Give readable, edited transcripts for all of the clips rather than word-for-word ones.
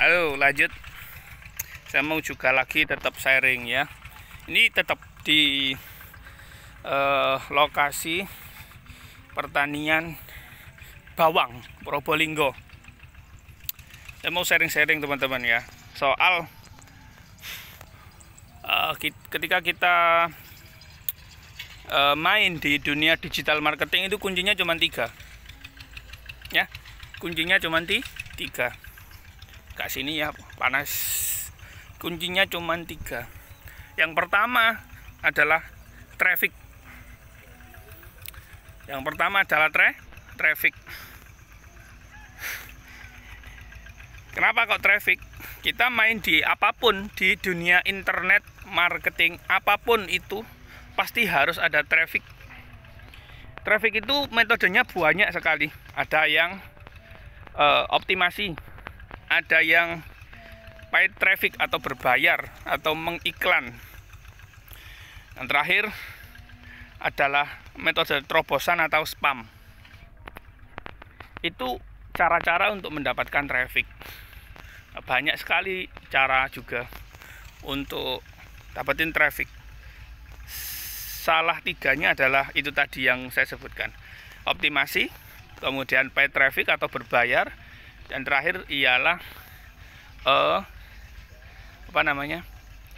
Halo, lanjut. Saya mau juga lagi tetap sharing ya. Ini tetap di lokasi pertanian bawang Probolinggo. Saya mau sharing-sharing teman-teman ya. Soal ketika kita main di dunia digital marketing itu kuncinya cuma 3 ya. Kuncinya cuma 3. Kak sini ya, panas. Kuncinya cuma 3. Yang pertama adalah traffic. Yang pertama adalah traffic. Kenapa kok traffic? Kita main di apapun di dunia internet marketing, apapun itu pasti harus ada traffic. Traffic itu metodenya banyak sekali. Ada yang optimasi, ada yang paid traffic atau berbayar atau mengiklan. Yang terakhir adalah metode terobosan atau spam. Itu cara-cara untuk mendapatkan traffic. Banyak sekali cara juga untuk dapetin traffic. Salah 3-nya adalah itu tadi yang saya sebutkan. Optimasi, kemudian paid traffic atau berbayar, dan terakhir ialah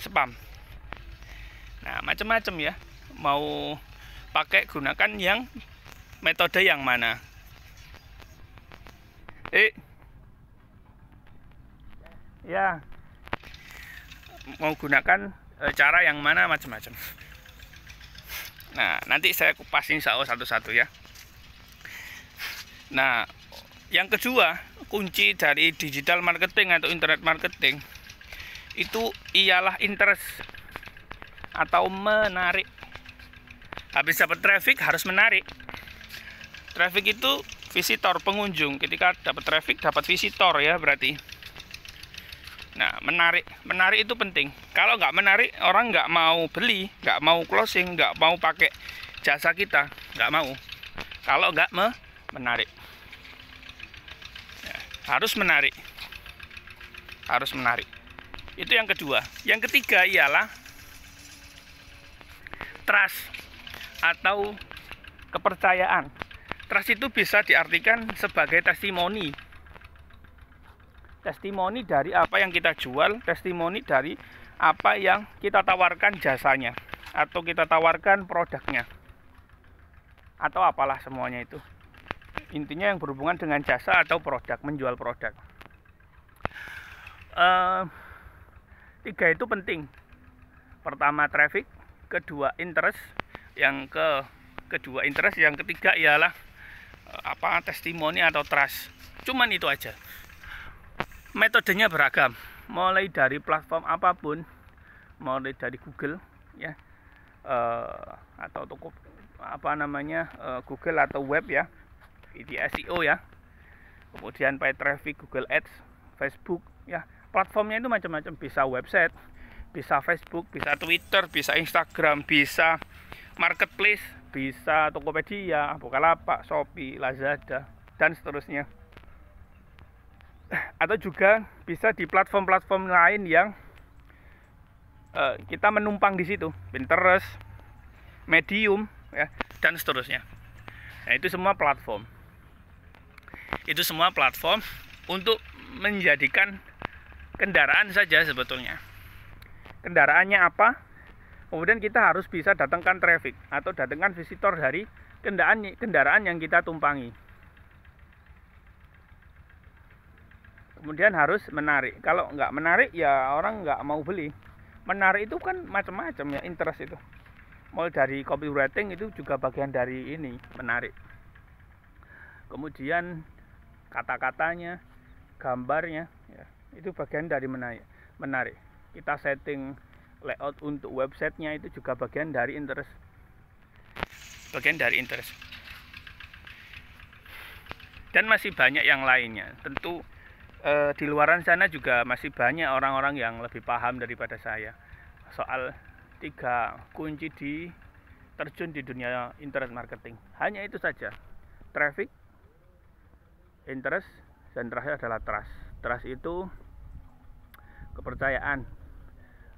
spam. Nah, macam-macam ya. Mau pakai gunakan yang metode yang mana? Ya, mau gunakan cara yang mana, macam-macam. Nah, nanti saya kupas insya Allah satu-satu ya. Nah, yang kedua, kunci dari digital marketing atau internet marketing itu ialah interest atau menarik. Habis dapat traffic harus menarik. Traffic itu visitor, pengunjung. Ketika dapat traffic dapat visitor ya berarti. Nah, menarik itu penting. Kalau nggak menarik, orang nggak mau beli, nggak mau closing, nggak mau pakai jasa kita, nggak mau. Kalau nggak menarik. Harus menarik. Itu yang kedua. Yang ketiga ialah trust atau kepercayaan. Trust itu bisa diartikan sebagai testimoni. Testimoni dari apa yang kita jual, testimoni dari apa yang kita tawarkan jasanya, atau kita tawarkan produknya, atau apalah semuanya itu. Intinya yang berhubungan dengan jasa atau produk, menjual produk. 3 itu penting. Pertama traffic, kedua interest, yang ketiga ialah testimoni atau trust. Cuman itu aja. Metodenya beragam, mulai dari platform apapun, mulai dari Google ya, atau toko Google atau web ya, di SEO ya, kemudian paid traffic, Google Ads, Facebook ya. Platformnya itu macam-macam, bisa website, bisa Facebook, bisa Twitter, bisa Instagram, bisa marketplace, bisa Tokopedia, Bukalapak, Shopee, Lazada, dan seterusnya. Atau juga bisa di platform-platform lain yang kita menumpang di situ, Pinterest, Medium ya, dan seterusnya. Nah, itu semua platform. Untuk menjadikan kendaraan saja sebetulnya. Kendaraannya apa? Kemudian kita harus bisa datangkan traffic atau datangkan visitor dari kendaraan yang kita tumpangi. Kemudian harus menarik. Kalau nggak menarik ya orang nggak mau beli. Menarik itu kan macam-macam ya, interest itu. Mulai dari copywriting itu juga bagian dari ini, menarik. Kemudian kata-katanya, gambarnya ya, itu bagian dari menarik. Kita setting layout untuk websitenya itu juga bagian dari interest. Dan masih banyak yang lainnya. Tentu di luaran sana juga masih banyak orang-orang yang lebih paham daripada saya soal 3 kunci terjun di dunia internet marketing. Hanya itu saja, traffic, interest, dan terakhir adalah trust. Trust itu kepercayaan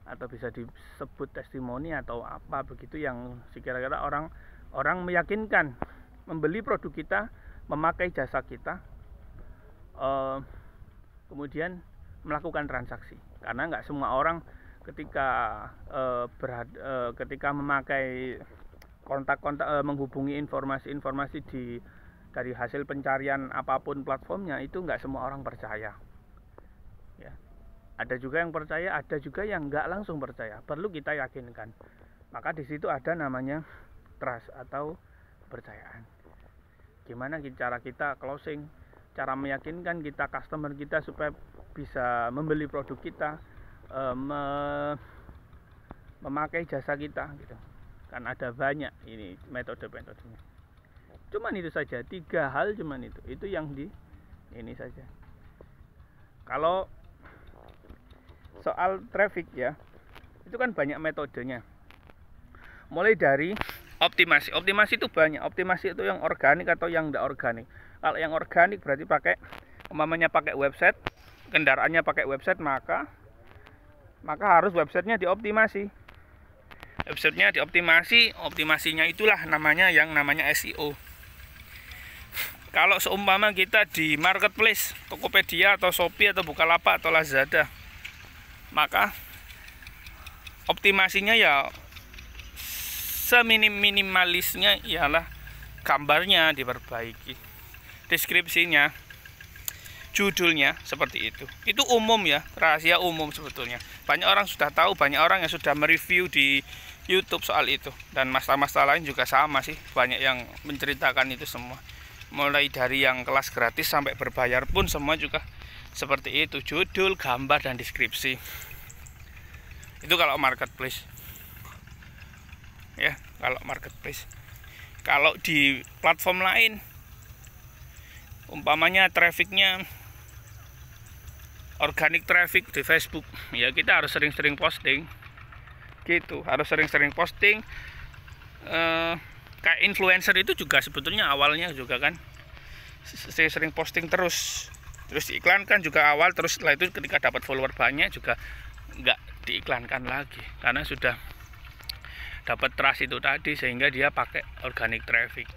atau bisa disebut testimoni atau apa begitu, yang sekira-kira orang meyakinkan membeli produk kita, memakai jasa kita, kemudian melakukan transaksi. Karena nggak semua orang ketika memakai kontak-kontak, menghubungi informasi-informasi dari hasil pencarian apapun platformnya, itu nggak semua orang percaya. Ya. Ada juga yang percaya, ada juga yang nggak langsung percaya. Perlu kita yakinkan. Maka di situ ada namanya trust atau kepercayaan. Gimana cara kita closing, cara meyakinkan kita customer kita supaya bisa membeli produk kita, memakai jasa kita, gitu. Kan ada banyak ini metode-metodenya. Cuman itu saja, 3 hal cuman itu yang ini saja. Kalau soal traffic ya, itu kan banyak metodenya. Mulai dari optimasi. Optimasi itu banyak. Optimasi itu yang organik atau yang tidak organik. Kalau yang organik berarti umpamanya pakai website, kendaraannya pakai website, maka harus websitenya dioptimasi. Websitenya dioptimasi, optimasinya itulah namanya SEO. Kalau seumpama kita di marketplace, Tokopedia atau Shopee atau Bukalapak atau Lazada, maka optimasinya ya seminim-minimalisnya ialah gambarnya diperbaiki, deskripsinya, judulnya seperti itu. Itu umum ya, rahasia umum sebetulnya. Banyak orang sudah tahu, banyak orang yang sudah mereview di YouTube soal itu. Dan masalah-masalah lain juga sama sih, banyak yang menceritakan itu semua. Mulai dari yang kelas gratis sampai berbayar pun semua juga seperti itu, judul, gambar, dan deskripsi. Itu kalau marketplace ya, kalau marketplace. Kalau di platform lain, umpamanya trafficnya organic traffic di Facebook, ya kita harus sering-sering posting gitu, harus sering-sering posting. Kayak influencer itu juga sebetulnya awalnya juga kan sering posting terus diiklankan juga awal, terus setelah itu ketika dapat follower banyak juga nggak diiklankan lagi karena sudah dapat trust itu tadi, sehingga dia pakai organic traffic.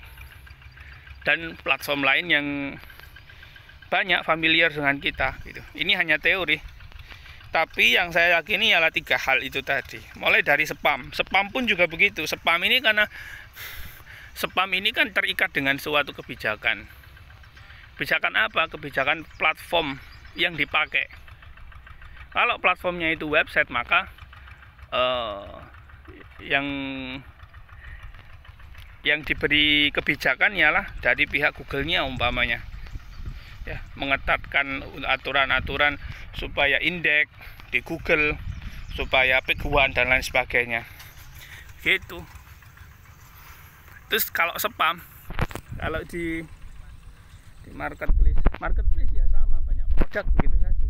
Dan platform lain yang banyak familiar dengan kita gitu. Ini hanya teori, tapi yang saya yakini ialah 3 hal itu tadi. Mulai dari spam pun juga begitu. Spam ini kan terikat dengan suatu kebijakan. Kebijakan apa? Kebijakan platform yang dipakai. Kalau platformnya itu website, maka yang diberi kebijakan ialah dari pihak Google-nya umpamanya. Ya, mengetatkan aturan-aturan supaya indeks di Google, supaya peguan dan lain sebagainya. Gitu. Terus kalau spam, kalau di marketplace ya sama, banyak produk begitu saja sih.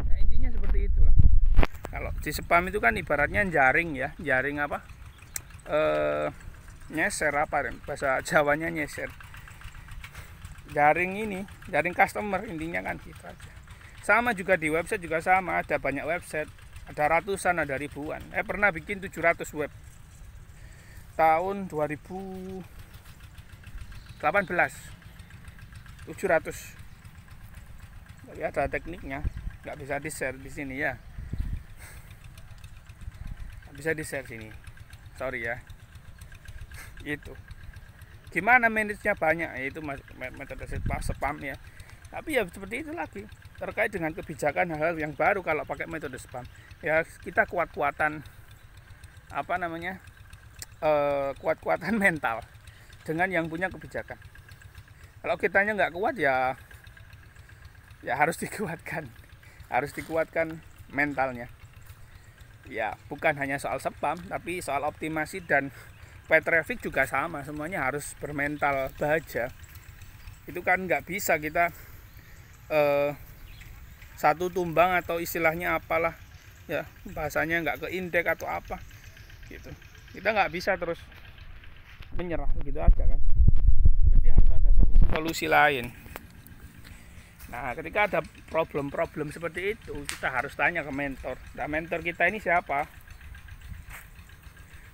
Nah, intinya seperti itulah. Kalau di spam itu kan ibaratnya jaring apa? Nyeser apa? Bahasa Jawanya nyeser. Jaring customer, intinya kan gitu aja. Sama juga di website juga sama, ada banyak website, ada ratusan, ada ribuan. Pernah bikin 700 web tahun 2018, 700. Ya, ada tekniknya, nggak bisa di share di sini ya, nggak bisa di share sini, sorry ya. Itu gimana manage-nya banyak, yaitu metode spam ya. Tapi ya seperti itu lagi, terkait dengan kebijakan hal-hal yang baru kalau pakai metode spam ya, kita kuat-kuatan kuat-kuatan mental dengan yang punya kebijakan. Kalau kitanya nggak kuat ya harus dikuatkan mentalnya. Ya, bukan hanya soal spam, tapi soal optimasi dan paid traffic juga sama, semuanya harus bermental baja. Itu kan nggak bisa kita satu tumbang atau istilahnya apalah ya, bahasanya nggak ke indeks atau apa gitu. Kita nggak bisa terus menyerah gitu aja kan, mesti harus ada solusi lain Nah, ketika ada problem-problem seperti itu, kita harus tanya ke mentor. Nah, mentor kita ini siapa?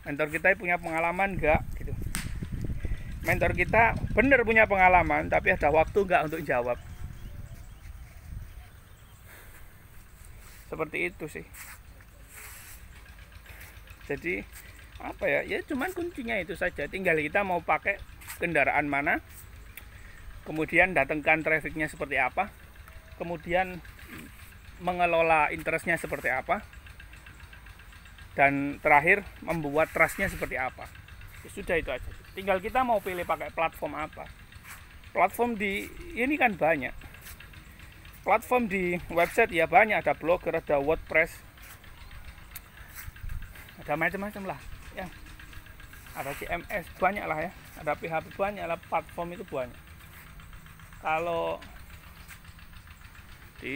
Mentor kita punya pengalaman enggak gitu. Mentor kita benar punya pengalaman, tapi ada waktu enggak untuk jawab. Seperti itu sih. Jadi apa ya? Ya cuman kuncinya itu saja. Tinggal kita mau pakai kendaraan mana, kemudian datangkan trafficnya seperti apa, kemudian mengelola interestnya seperti apa, dan terakhir membuat trustnya seperti apa. Ya sudah, itu aja. Tinggal kita mau pilih pakai platform apa. Platform di ini kan banyak. Platform di website ya banyak, ada Blogger, ada WordPress, ada macam-macam lah ya. Ada CMS banyak lah ya, ada PHP banyak lah, platform itu banyak. Kalau di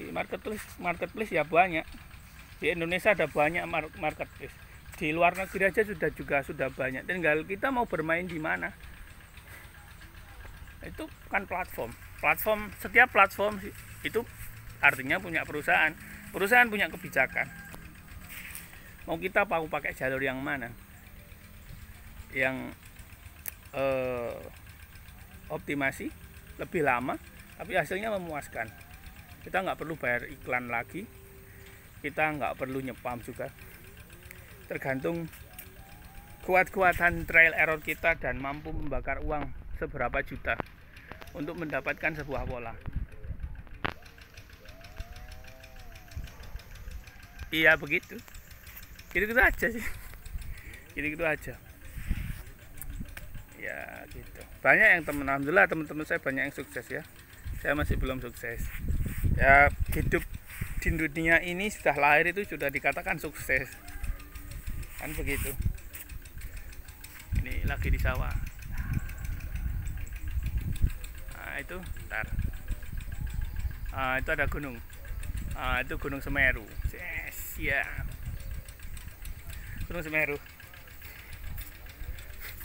marketplace ya banyak. Di Indonesia ada banyak marketplace. Di luar negeri aja sudah banyak. Tinggal kita mau bermain di mana. Itu kan platform. Setiap platform itu artinya punya perusahaan. Perusahaan punya kebijakan. Mau kita pakai jalur yang mana? Yang optimasi lebih lama tapi hasilnya memuaskan. Kita nggak perlu bayar iklan lagi, kita nggak perlu nyepam juga. Tergantung kuat-kuatan trial error kita dan mampu membakar uang seberapa juta untuk mendapatkan sebuah pola. Iya begitu. Gitu-gitu aja sih. Gitu-gitu aja. Ya gitu. Banyak yang alhamdulillah teman-teman saya banyak yang sukses ya. Saya masih belum sukses. Ya hidup di dunia ini sudah lahir itu sudah dikatakan sukses. Kan begitu. Ini lagi di sawah. Nah, itu ntar. Itu ada gunung. Itu Gunung Semeru. Yes, ya. Gunung Semeru.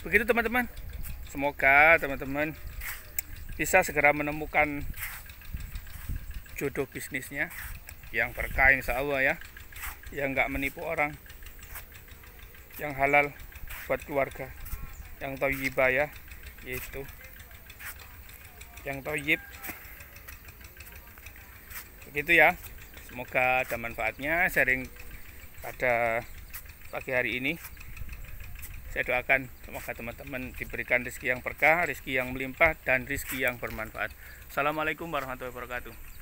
Begitu teman-teman. Semoga teman-teman bisa segera menemukan jodoh bisnisnya yang berkah insya Allah ya, yang nggak menipu orang, yang halal buat keluarga, yang thayyibah ya, yaitu yang thayyib. Begitu ya. Semoga ada manfaatnya sharing pada pagi hari ini. Saya doakan semoga teman-teman diberikan rezeki yang berkah, rezeki yang melimpah, dan rezeki yang bermanfaat. Assalamualaikum warahmatullahi wabarakatuh.